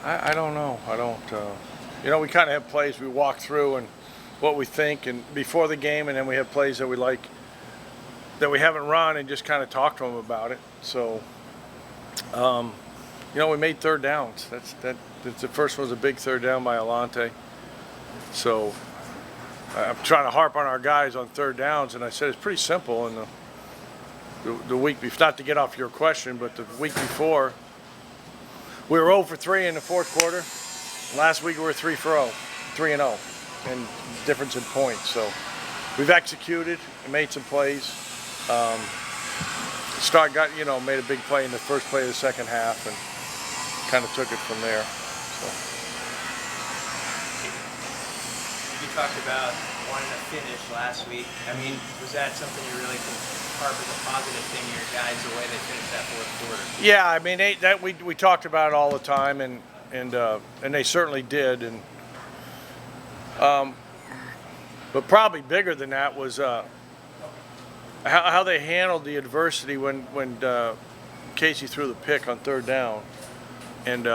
I don't know. I don't. We kind of have plays we walk through and what we think, and before the game, and then we have plays that we like that we haven't run, and just kind of talk to them about it. So, we made third downs. The first one was a big third down by Alante. So I'm trying to harp on our guys on third downs, and I said it's pretty simple. And the week before, not to get off your question, but the week before, we were 0 for 3 in the fourth quarter. Last week we were 3 for 0, 3 and 0, and difference in points. So we've executed and made some plays. Made a big play in the first play of the second half, and kind of took it from there. So. You talked about wanting to finish last week. I mean, was that something you really can harp as a positive thing in your guys, the way they finished that fourth quarter? Yeah, I mean we talked about it all the time, and they certainly did, and but probably bigger than that was how they handled the adversity when Casey threw the pick on third down, and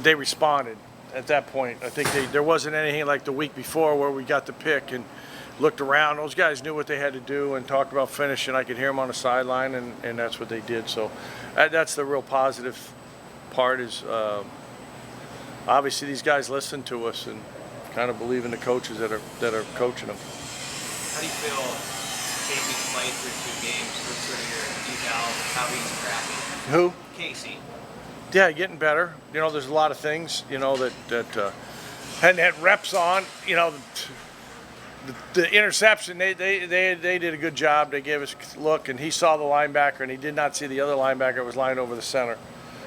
they responded at that point. I think there wasn't anything like the week before where we got the pick and looked around. Those guys knew what they had to do and talked about finishing. I could hear them on the sideline, and that's what they did. So that's the real positive part is obviously these guys listen to us and kind of believe in the coaches that are coaching them. How do you feel Casey's played through 2 games? What's sort of your eval of how he's tracking? Who? Casey. Yeah, getting better. There's a lot of things, that hadn't had reps on. The interception, they did a good job. They gave us a look, and he saw the linebacker, and he did not see the other linebacker that was lying over the center.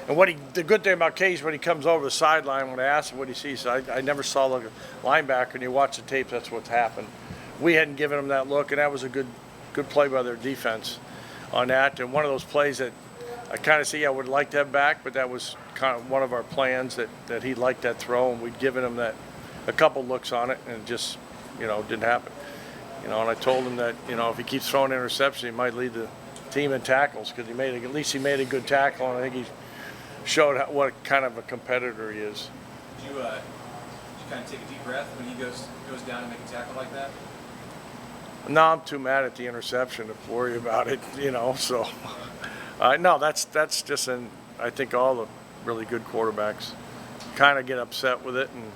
And the good thing about Case, when he comes over the sideline, when I asked him what he sees, I never saw the linebacker, and you watch the tape, that's what's happened. We hadn't given him that look, and that was a good play by their defense on that. And one of those plays that I kind of see I would like to have back, but that was kind of one of our plans that he liked that throw, and we'd given him a couple looks on it, and it just didn't happen. And I told him that if he keeps throwing interceptions, he might lead the team in tackles because at least he made a good tackle, and I think he showed what kind of a competitor he is. Did you kind of take a deep breath when he goes down and make a tackle like that? No, I'm too mad at the interception to worry about it, So, no, that's just I think all the really good quarterbacks kind of get upset with it and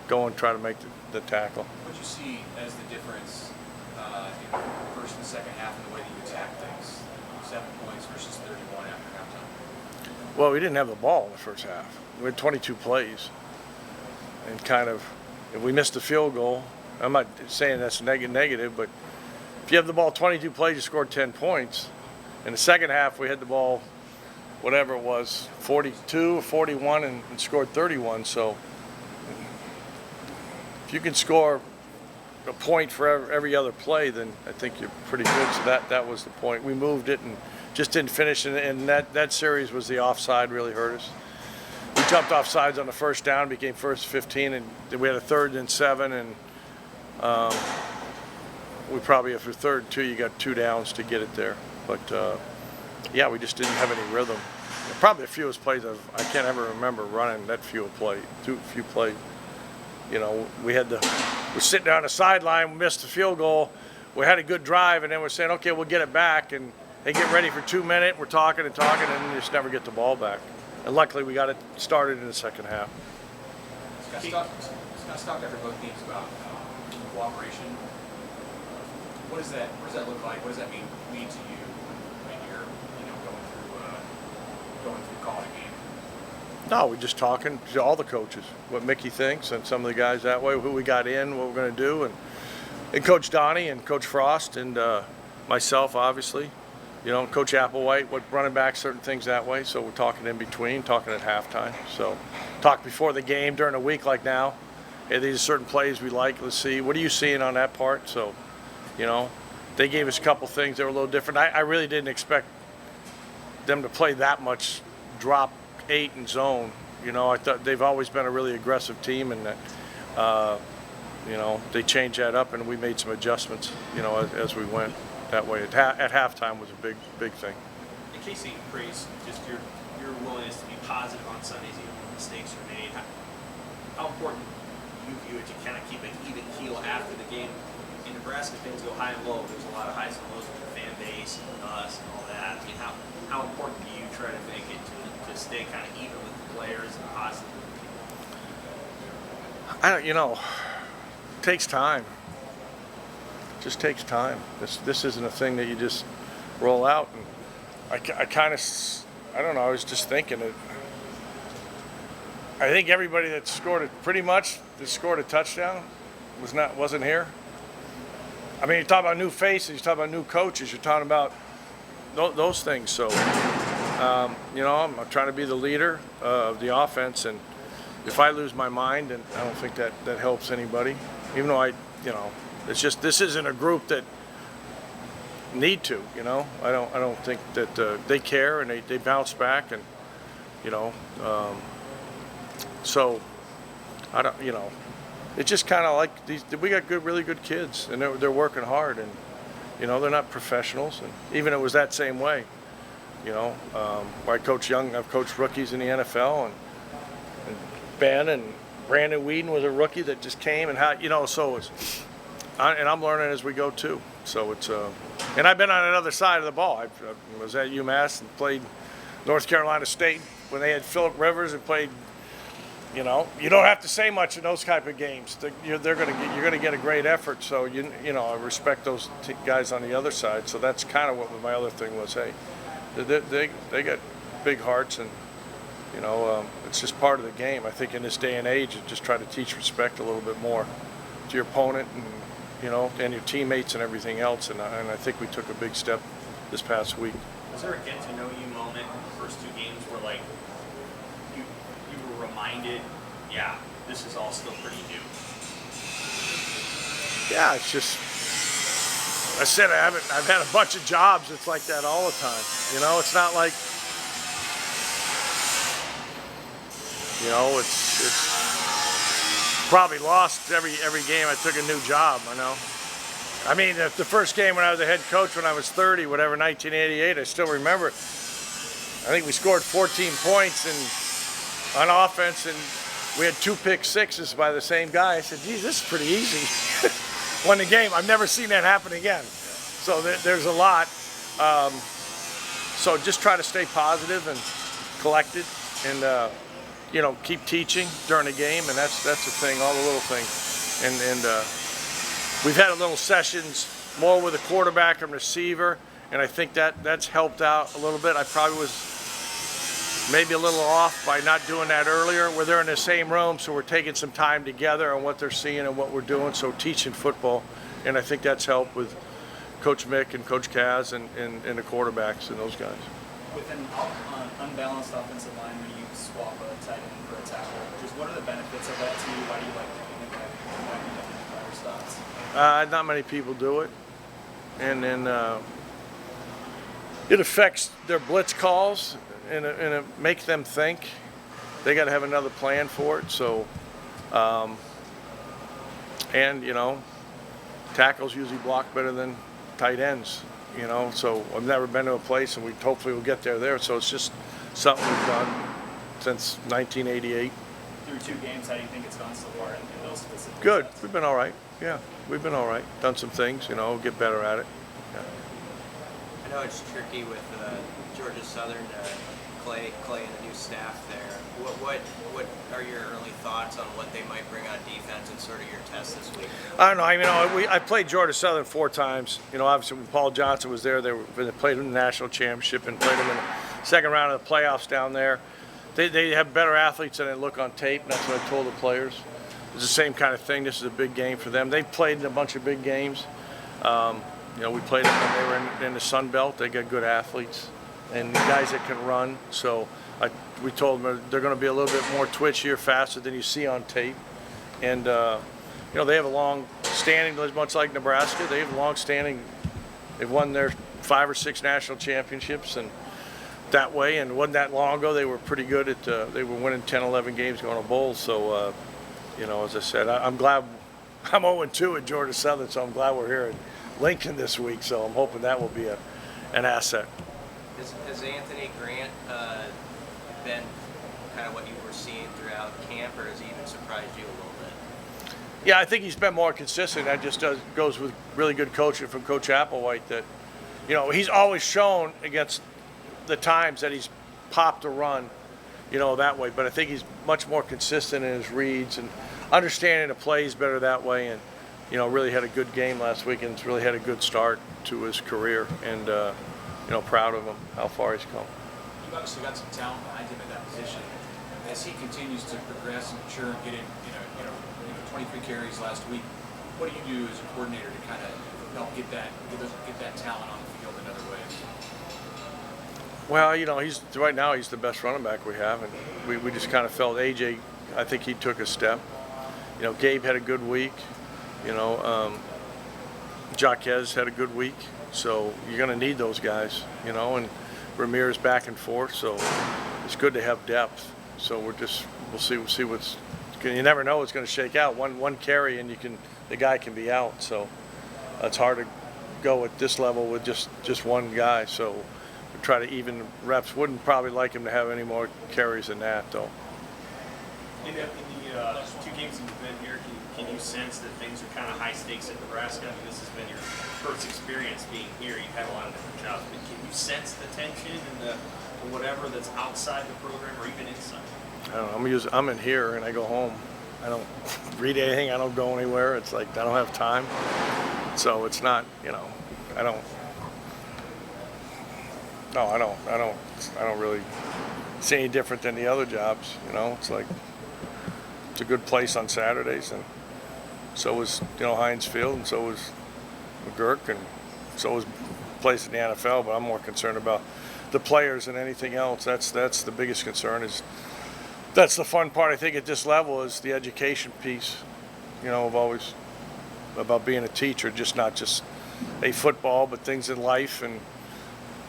go and try to make the tackle. What did you see as the difference in the first and second half in the way that you attack things? 7 points versus 31 after halftime. Well, we didn't have the ball in the first half. We had 22 plays, and if we missed the field goal. I'm not saying that's negative, but if you have the ball 22 plays, you scored 10 points. In the second half, we had the ball, whatever it was, 42 or 41, and scored 31. So if you can score a point for every other play, then I think you're pretty good. So that was the point. We moved it and just didn't finish, and that series was the offside really hurt us. We jumped off sides on the first down, became first 15, and we had a 3rd and 7, and we probably, after 3rd and 2, you got 2 downs to get it there. But, we just didn't have any rhythm. Probably the fewest plays I can't ever remember running that few plays. We're sitting down the sideline, we missed the field goal. We had a good drive, and then we're saying, okay, we'll get it back. And they get ready for 2 minutes. We're talking, and then you just never get the ball back. And luckily, we got it started in the second half. Scott talked after both games about cooperation. What does that look like? What does that mean to you when you're going through calling a game? No, we're just talking to all the coaches, what Mickey thinks, and some of the guys that way, who we got in, what we're going to do, and Coach Donnie and Coach Frost and myself, obviously, Coach Applewhite, what running back, certain things that way. So we're talking in between, talking at halftime. So talk before the game, during a week like now. Hey, these are certain plays we like. Let's see. What are you seeing on that part? So, they gave us a couple things that were a little different. I really didn't expect them to play that much drop 8 and zone. I thought they've always been a really aggressive team, and that, they changed that up, and we made some adjustments, as we went that way. At halftime was a big thing. And Casey praised just your your willingness to be positive on Sundays even when mistakes are made. How important do you view it to kind of keep an even keel after the game? In Nebraska, things go high and low. There's a lot of highs and lows with the fan base and us and all that. I mean, how important do you try to make it to stay kind of even with the players and positive? I don't, it takes time. Just takes time. This isn't a thing that you just roll out. And I kind of, I don't know. I was just thinking it. I think everybody that scored it, pretty much that scored a touchdown, wasn't here. I mean, you talk about new faces, you talk about new coaches, you're talking about those things. So, I'm trying to be the leader of the offense, and if I lose my mind, and I don't think that helps anybody. Even though it's just, this isn't a group that need to. I don't think that they care, and they bounce back, and so I don't. It's just kind of like we got really good kids, and they're working hard, and they're not professionals, and even it was that same way. I coach young, I've coached rookies in the NFL, and Ben and Brandon Whedon was a rookie that just came, and so it's, and I'm learning as we go too. So it's and I've been on another side of the ball. I was at UMass and played North Carolina State when they had Phillip Rivers, and played. You don't have to say much in those type of games. You're gonna get a great effort. So I respect those guys on the other side. So that's kind of what my other thing was. Hey, they got big hearts, and it's just part of the game. I think in this day and age, you just try to teach respect a little bit more to your opponent, and and your teammates and everything else. And I think we took a big step this past week. Was there a get to know you moment in the first two games where you were reminded, yeah, this is all still pretty new? Yeah, it's just, I said I've had a bunch of jobs. It's like that all the time. It's not like, it's probably lost every game I took a new job. I mean, the first game when I was a head coach when I was 30, whatever, 1988, I still remember it. I think we scored 14 points on offense, and we had 2 pick sixes by the same guy. I said, geez, this is pretty easy. Won the game. I've never seen that happen again. So there's a lot. So just try to stay positive and collected, and keep teaching during the game, and that's the thing, all the little things. And we've had a little sessions more with the quarterback and receiver, and I think that's helped out a little bit. I probably was maybe a little off by not doing that earlier. Where they're in the same room, so we're taking some time together on what they're seeing and what we're doing. So teaching football, and I think that's helped with Coach Mick and Coach Kaz and the quarterbacks and those guys. With an unbalanced offensive line, when you swap a tight end for a tackle, just what are the benefits of that to you? Why do you like doing that? Why do you like the prior spots? Not many people do it, and then it affects their blitz calls, and it makes them think they got to have another plan for it. So, tackles usually block better than tight ends. So I've never been to a place, and hopefully we'll get there. So it's just something we've done since 1988. Through 2 games, how do you think it's gone so far in those specific Good. sets? We've been all right. Yeah, we've been all right. Done some things, get better at it. Yeah. I know it's tricky with Georgia Southern, Clay and the new staff there. What are your early thoughts on what they might bring on defense and sort of your test this week? I don't know. I played Georgia Southern 4 times. Obviously when Paul Johnson was there, they played in the national championship and played them in the second round of the playoffs down there. They have better athletes than they look on tape, and that's what I told the players. It's the same kind of thing. This is a big game for them. They've played in a bunch of big games. We played them when they were in the Sun Belt. They got good athletes and guys that can run. So we told them they're going to be a little bit more twitchier, faster than you see on tape. And they have a long standing, much like Nebraska. They have a long standing. They've won their 5 or 6 national championships, and that way. And it wasn't that long ago they were pretty good at. They were winning 10, 11 games, going to bowls. So as I said, I'm glad. I'm 0-2 at Georgia Southern, so I'm glad we're here at Lincoln this week. So I'm hoping that will be an asset. Has Anthony Grant been kind of what you were seeing throughout camp, or has he even surprised you a little bit? Yeah, I think he's been more consistent. That just goes with really good coaching from Coach Applewhite. That, he's always shown against the times that he's popped a run, that way. But I think he's much more consistent in his reads and understanding the plays better that way. And really had a good game last week, and really had a good start to his career. And proud of him how far he's come. You've obviously got some talent behind him at that position. As he continues to progress and mature and get in, 23 carries last week, what do you do as a coordinator to kind of help get that talent on the field in other ways? Well, right now he's the best running back we have, and we just kind of felt AJ. I think he took a step. Gabe had a good week. Jaquez had a good week. So you're going to need those guys, and Ramirez back and forth. So it's good to have depth. So we'll see what's. You never know what's going to shake out. One carry and the guy can be out. So it's hard to go at this level with just one guy. So we try to even reps. Wouldn't probably like him to have any more carries than that, though. In the 2 games you've been here, can you sense that things are kind of high stakes at Nebraska? I mean, this has been your first experience being here. You've had a lot of different jobs, but can you sense the tension and the whatever that's outside the program or even inside? I don't know. I'm in here and I go home. I don't read anything. I don't go anywhere. It's like I don't have time. So it's not. I don't. No, I don't really see any different than the other jobs. It's like it's a good place on Saturdays, and so was Heinz Field, and so was McGurk, and so was a place in the NFL. But I'm more concerned about the players than anything else. That's the biggest concern. That's the fun part, I think, at this level is the education piece. Of always about being a teacher, not just a football, but things in life and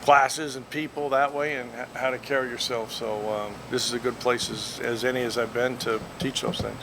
classes and people that way, and how to carry yourself. So this is a good place as any as I've been to teach those things.